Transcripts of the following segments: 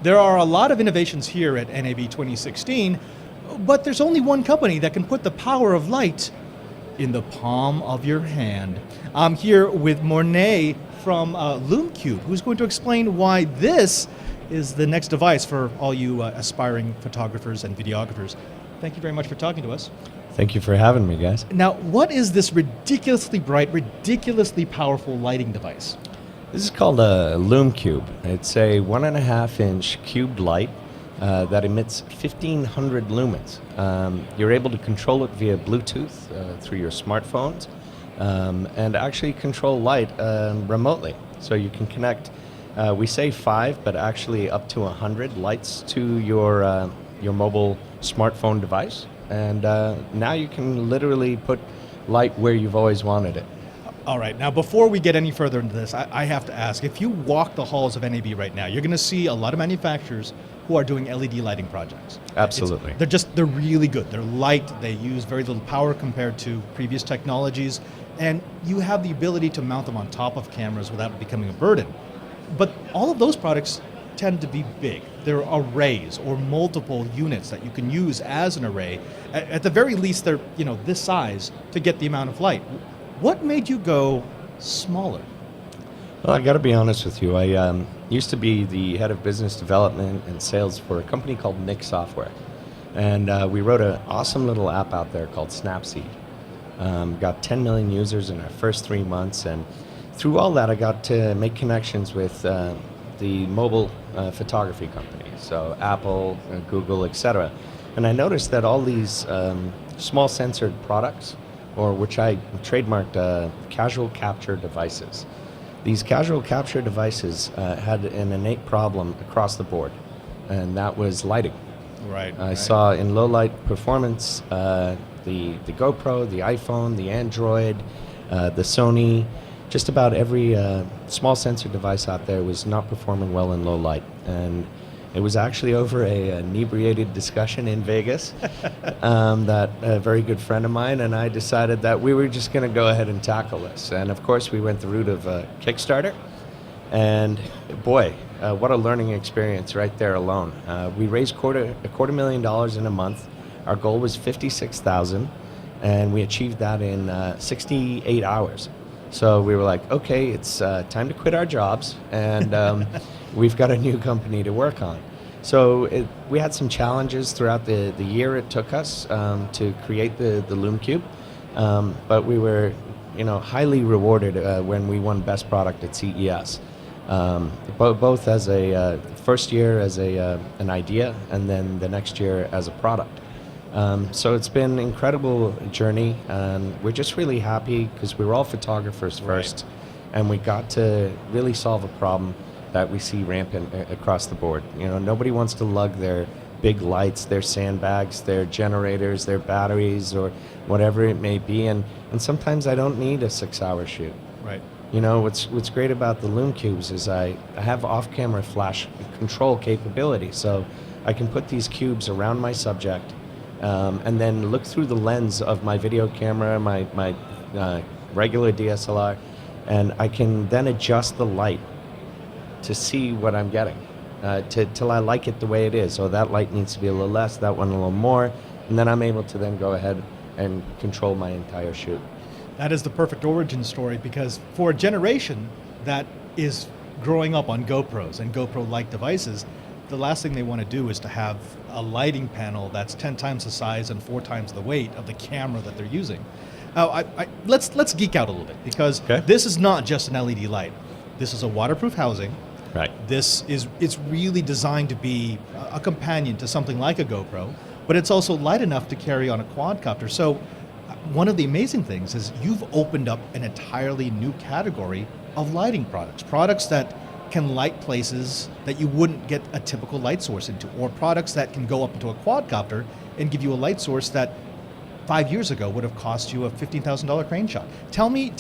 There are a lot of innovations here at NAB 2016, but there's only one company that can put the power of light in the palm of your hand. I'm here with Mornee from Lume Cube, who's going to explain why this is the next device for all you aspiring photographers and videographers. Thank you very much for talking to us. Thank you for having me, guys. Now, what is this ridiculously bright, ridiculously powerful lighting device? This is called a Lume Cube. It's a 1.5-inch cubed light that emits 1,500 lumens. You're able to control it via Bluetooth through your smartphones and actually control light remotely. So you can connect, we say 5, but actually up to 100 lights to your mobile smartphone device. And now you can literally put light where you've always wanted it. All right, now before we get any further into this, I have to ask, if you walk the halls of NAB right now, you're going to see a lot of manufacturers who are doing LED lighting projects. Absolutely. They're really good. They're light, they use very little power compared to previous technologies, and you have the ability to mount them on top of cameras without it becoming a burden. But all of those products tend to be big. They're arrays or multiple units that you can use as an array. At the very least, they're this size to get the amount of light. What made you go smaller? Well, I got to be honest with you. I used to be the head of business development and sales for a company called Nick Software. And we wrote an awesome little app out there called Snapseed. Got 10 million users in our first 3 months. And through all that, I got to make connections with the mobile photography companies, so Apple, Google, etc. And I noticed that all these small sensored products, or which I trademarked casual capture devices. These casual capture devices had an innate problem across the board, and that was lighting. Right. I saw in low light performance the GoPro, the iPhone, the Android, the Sony, just about every small sensor device out there was not performing well in low light. And it was actually over an inebriated discussion in Vegas that a very good friend of mine and I decided that we were just going to go ahead and tackle this. And of course, we went the route of Kickstarter. And boy, what a learning experience right there alone. We raised $250,000 in a month. Our goal was $56,000, and we achieved that in 68 hours. So we were like, okay, it's time to quit our jobs, and we've got a new company to work on. So we had some challenges throughout the year it took us to create the Lume Cube, but we were highly rewarded when we won Best Product at CES. Both as a first year as an idea, and then the next year as a product. So it's been an incredible journey, and we're just really happy because we were all photographers first, and we got to really solve a problem that we see rampant across the board. Nobody wants to lug their big lights, their sandbags, their generators, their batteries, or whatever it may be, and sometimes I don't need a 6-hour shoot. Right. What's great about the Lume Cubes is I have off-camera flash control capability, so I can put these cubes around my subject, and then look through the lens of my video camera, my regular DSLR, and I can then adjust the light to see what I'm getting, till I like it the way it is. So that light needs to be a little less, that one a little more, and then I'm able to then go ahead and control my entire shoot. That is the perfect origin story, because for a generation that is growing up on GoPros and GoPro-like devices, the last thing they want to do is to have a lighting panel that's 10 times the size and 4 times the weight of the camera that they're using. Let's geek out a little bit, because This is not just an LED light. This is a waterproof housing. Right. It's really designed to be a companion to something like a GoPro, but it's also light enough to carry on a quadcopter. So one of the amazing things is you've opened up an entirely new category of lighting products that can light places that you wouldn't get a typical light source into, or products that can go up into a quadcopter and give you a light source that 5 years ago would have cost you a $15,000 crane shot. Tell me,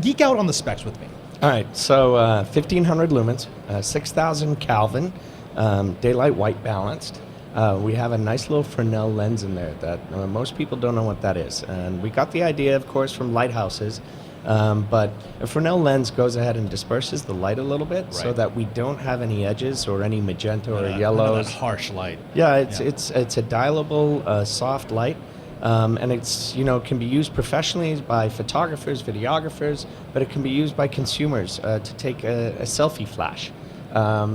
geek out on the specs with me. All right, so 1,500 lumens, 6,000 Kelvin, daylight white balanced. We have a nice little Fresnel lens in there that most people don't know what that is. And we got the idea, of course, from lighthouses. But a Fresnel lens goes ahead and disperses the light a little bit so Right. that we don't have any edges or any magenta or None of yellows. that harsh light. Yeah, it's a dialable, soft light, and it's can be used professionally by photographers, videographers, but it can be used by consumers to take a selfie flash.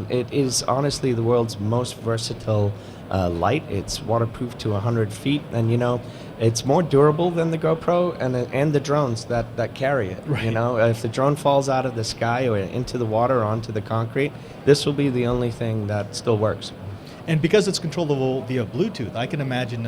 It is honestly the world's most versatile light. It's waterproof to 100 feet, and it's more durable than the GoPro and the drones that carry it. Right. If the drone falls out of the sky or into the water or onto the concrete, this will be the only thing that still works. And because it's controllable via Bluetooth, I can imagine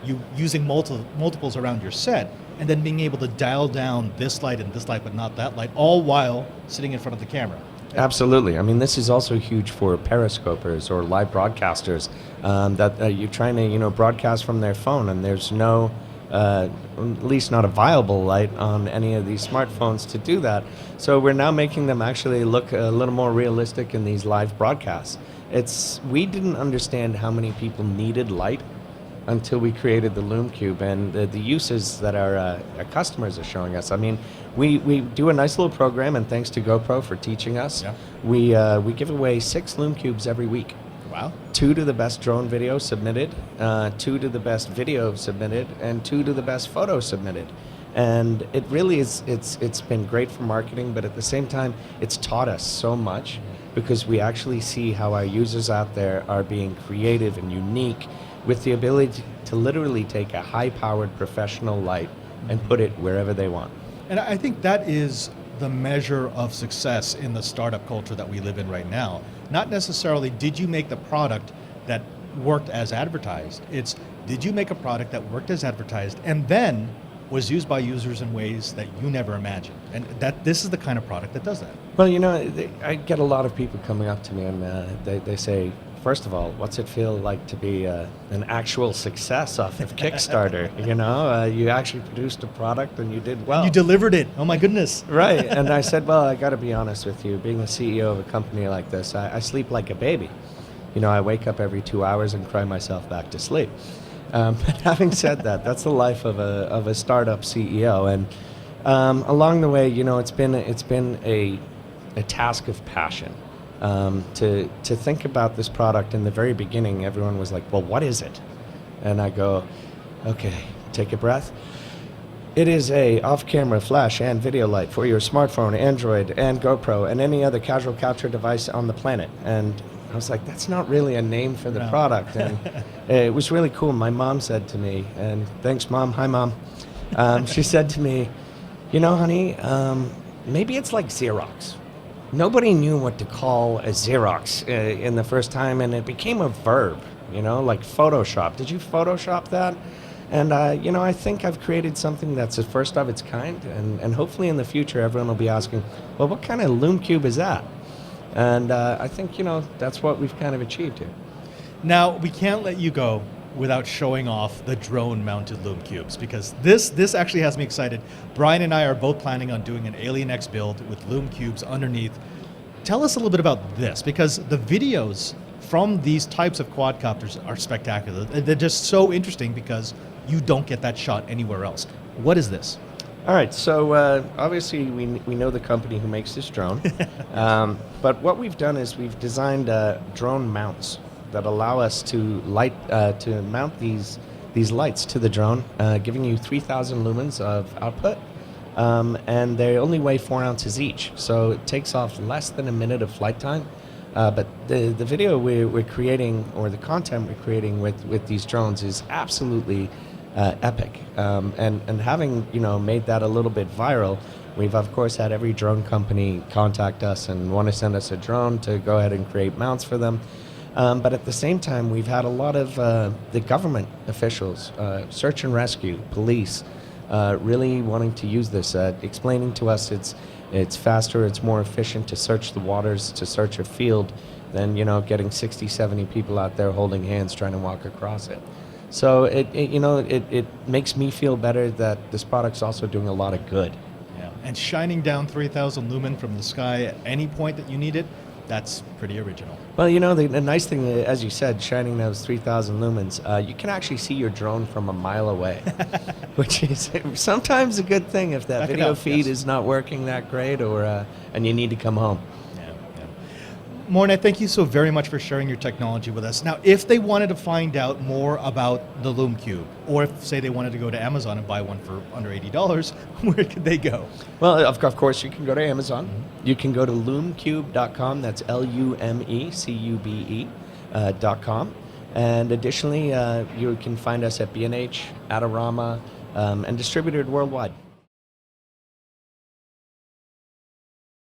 you using multiples around your set and then being able to dial down this light and this light, but not that light, all while sitting in front of the camera. Absolutely. I mean, this is also huge for periscopers or live broadcasters that you're trying to, broadcast from their phone, and there's no, at least not a viable light on any of these smartphones to do that. So we're now making them actually look a little more realistic in these live broadcasts. We didn't understand how many people needed light until we created the Lume Cube and the uses that our customers are showing us. I mean, we do a nice little program, and thanks to GoPro for teaching us, we give away 6 Lume Cubes every week. Wow. 2 to the best drone video submitted, 2 to the best video submitted, and 2 to the best photo submitted. And it really is, it's been great for marketing, but at the same time, it's taught us so much because we actually see how our users out there are being creative and unique with the ability to literally take a high-powered professional light and put it wherever they want. And I think that is the measure of success in the startup culture that we live in right now. Not necessarily did you make the product that worked as advertised. It's did you make a product that worked as advertised and then was used by users in ways that you never imagined. And this is the kind of product that does that. Well, I get a lot of people coming up to me and they say, first of all, what's it feel like to be an actual success off of Kickstarter? You actually produced a product and you did well. You delivered it. Oh my goodness. Right. And I said, well, I got to be honest with you. Being the CEO of a company like this, I sleep like a baby. I wake up every 2 hours and cry myself back to sleep. But having said that, that's the life of a startup CEO. And along the way, it's been a task of passion. To think about this product in the very beginning, everyone was like, well, what is it? And I go, okay, take a breath. It is a off-camera flash and video light for your smartphone, Android, and GoPro, and any other casual capture device on the planet. And I was like, that's not really a name for the product. And it was really cool. My mom said to me, and thanks, Mom. Hi, Mom. She said to me, honey, maybe it's like Xerox. Nobody knew what to call a Xerox in the first time, and it became a verb, like Photoshop. Did you Photoshop that? And, I think I've created something that's the first of its kind, and hopefully in the future everyone will be asking, well, what kind of Lume Cube is that? And I think, that's what we've kind of achieved here. Now, we can't let you go without showing off the drone-mounted Lume Cubes, because this actually has me excited. Brian and I are both planning on doing an Alien X build with Lume Cubes underneath. Tell us a little bit about this, because the videos from these types of quadcopters are spectacular. They're just so interesting because you don't get that shot anywhere else. What is this? All right, so obviously we know the company who makes this drone, but what we've done is we've designed drone mounts that allow us to mount these lights to the drone, giving you 3,000 lumens of output, and they only weigh 4 ounces each, so it takes off less than a minute of flight time. But the video we're creating, or the content we're creating with these drones, is absolutely epic. And having made that a little bit viral, we've of course had every drone company contact us and want to send us a drone to go ahead and create mounts for them. But at the same time, we've had a lot of the government officials, search and rescue, police, really wanting to use this, explaining to us it's faster, it's more efficient to search the waters, to search a field, than getting 60, 70 people out there holding hands trying to walk across it. So it makes me feel better that this product's also doing a lot of good. Yeah. And shining down 3,000 lumen from the sky at any point that you need it, That's pretty original. Well, the nice thing, as you said, shining those 3,000 lumens, you can actually see your drone from a mile away, which is sometimes a good thing if that That can video help, feed yes. is not working that great, or and you need to come home. Mornee, thank you so very much for sharing your technology with us. Now, if they wanted to find out more about the Lume Cube, or if, say, they wanted to go to Amazon and buy one for under $80, where could they go? Well, of course, you can go to Amazon. You can go to lumecube.com. That's LUMECUBE.com. And additionally, you can find us at B&H, Adorama, and distributed worldwide.